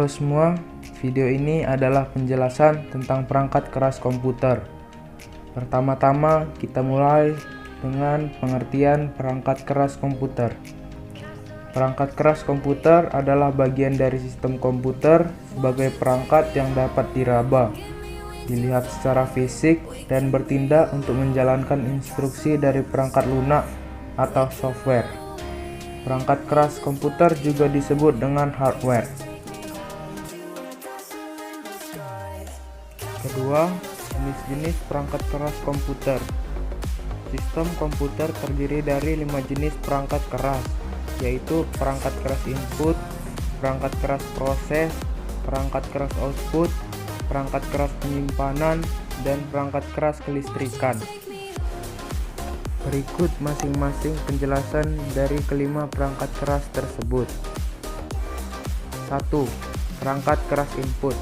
Halo semua, video ini adalah penjelasan tentang perangkat keras komputer. Pertama-tama kita mulai dengan pengertian perangkat keras komputer. Perangkat keras komputer adalah bagian dari sistem komputer sebagai perangkat yang dapat diraba, dilihat secara fisik, dan bertindak untuk menjalankan instruksi dari perangkat lunak atau software. Perangkat keras komputer juga disebut dengan hardware. Kedua, jenis-jenis perangkat keras komputer. Sistem komputer terdiri dari 5 jenis perangkat keras, yaitu perangkat keras input, perangkat keras proses, perangkat keras output, perangkat keras penyimpanan, dan perangkat keras kelistrikan. Berikut masing-masing penjelasan dari kelima perangkat keras tersebut. 1. Perangkat keras input.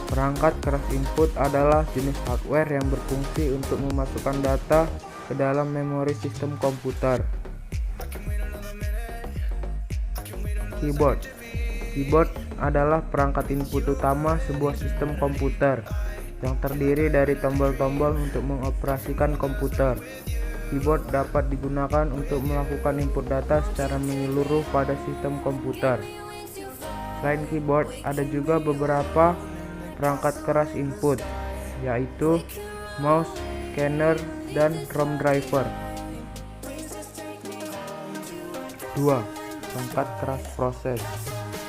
Perangkat keras input adalah jenis hardware yang berfungsi untuk memasukkan data ke dalam memori sistem komputer. Keyboard. Keyboard adalah perangkat input utama sebuah sistem komputer yang terdiri dari tombol-tombol untuk mengoperasikan komputer. Keyboard dapat digunakan untuk melakukan input data secara menyeluruh pada sistem komputer. Selain keyboard, ada juga beberapa perangkat keras input, yaitu mouse, scanner, dan ROM driver. 2. Perangkat keras proses.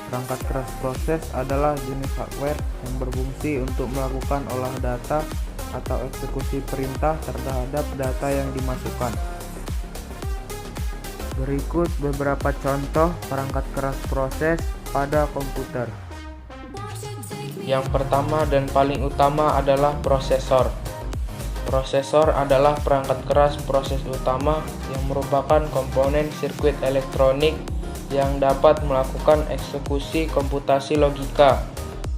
Perangkat keras proses adalah jenis hardware yang berfungsi untuk melakukan olah data atau eksekusi perintah terhadap data yang dimasukkan. Berikut beberapa contoh perangkat keras proses pada komputer. Yang pertama dan paling utama adalah prosesor. Prosesor adalah perangkat keras proses utama yang merupakan komponen sirkuit elektronik yang dapat melakukan eksekusi komputasi logika,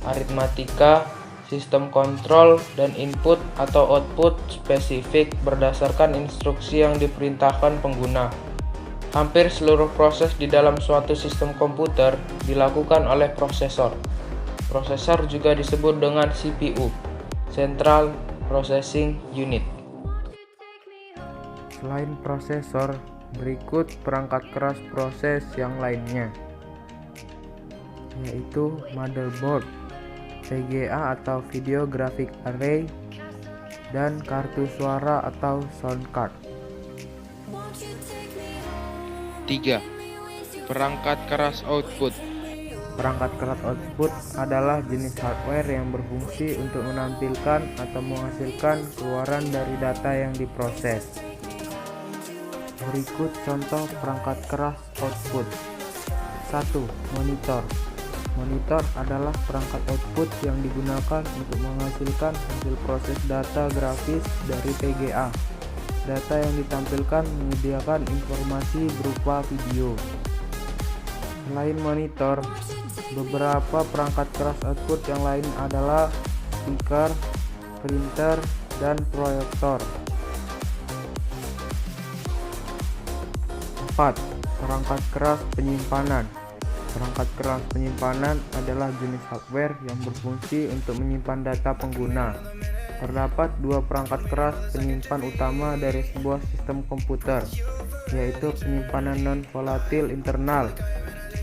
aritmatika, sistem kontrol, dan input atau output spesifik berdasarkan instruksi yang diperintahkan pengguna. Hampir seluruh proses di dalam suatu sistem komputer dilakukan oleh prosesor. Prosesor juga disebut dengan CPU, Central Processing Unit. Selain prosesor, berikut perangkat keras proses yang lainnya, yaitu motherboard, VGA atau Video Graphic Array, dan kartu suara atau sound card. 3. Perangkat keras output. Perangkat keras output adalah jenis hardware yang berfungsi untuk menampilkan atau menghasilkan keluaran dari data yang diproses. Berikut contoh perangkat keras output. 1. Monitor. Monitor adalah perangkat output yang digunakan untuk menghasilkan hasil proses data grafis dari VGA. Data yang ditampilkan menyediakan informasi berupa video. Selain monitor, beberapa perangkat keras output yang lain adalah speaker, printer, dan proyektor. 4. Perangkat keras penyimpanan. Perangkat keras penyimpanan adalah jenis hardware yang berfungsi untuk menyimpan data pengguna. Terdapat dua perangkat keras penyimpan utama dari sebuah sistem komputer, yaitu penyimpanan non-volatil internal,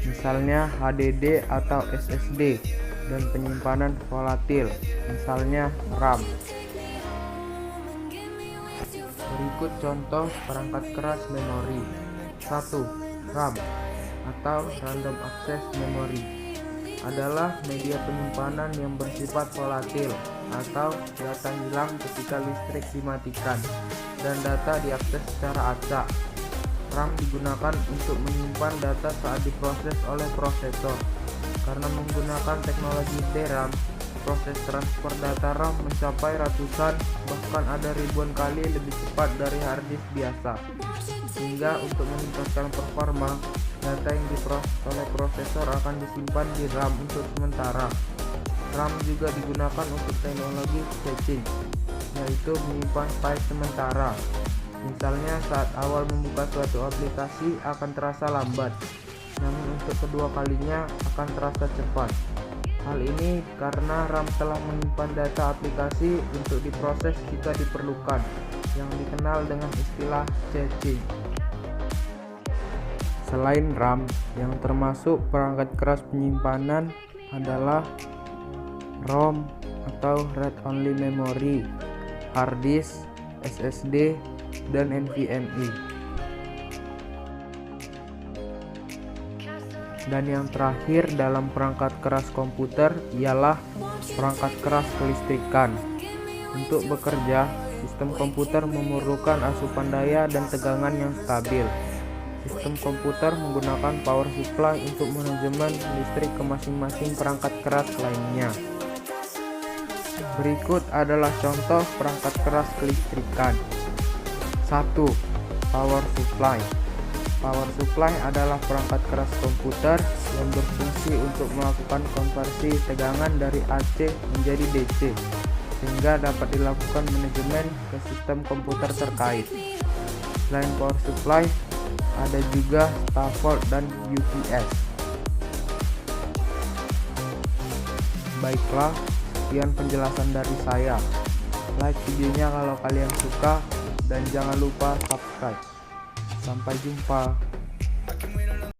misalnya HDD atau SSD, dan penyimpanan volatil, misalnya RAM. Berikut contoh perangkat keras memori. 1. RAM atau Random Access Memory adalah media penyimpanan yang bersifat volatil atau data hilang ketika listrik dimatikan dan data diakses secara acak. RAM digunakan untuk menyimpan data saat diproses oleh prosesor. Karena menggunakan teknologi DRAM, proses transfer data RAM mencapai ratusan, bahkan ada ribuan kali lebih cepat dari hard disk biasa. Sehingga untuk meningkatkan performa, data yang diproses oleh prosesor akan disimpan di RAM untuk sementara. RAM juga digunakan untuk teknologi caching, yaitu menyimpan file sementara. Misalnya saat awal membuka suatu aplikasi akan terasa lambat, namun untuk kedua kalinya akan terasa cepat. Hal ini karena RAM telah menyimpan data aplikasi untuk diproses jika diperlukan, yang dikenal dengan istilah caching. Selain RAM, yang termasuk perangkat keras penyimpanan adalah ROM atau Read Only Memory, hard disk, SSD, dan NVMe. Dan yang terakhir dalam perangkat keras komputer ialah perangkat keras kelistrikan. Untuk bekerja, sistem komputer memerlukan asupan daya dan tegangan yang stabil. Sistem komputer menggunakan power supply untuk manajemen listrik ke masing-masing perangkat keras lainnya. Berikut adalah contoh perangkat keras kelistrikan. 1. Power supply. Power supply adalah perangkat keras komputer yang berfungsi untuk melakukan konversi tegangan dari AC menjadi DC, sehingga dapat dilakukan manajemen ke sistem komputer terkait. Selain power supply, ada juga stop volt dan UPS. Baiklah, sekian penjelasan dari saya. Like videonya kalau kalian suka, dan jangan lupa subscribe. Sampai jumpa.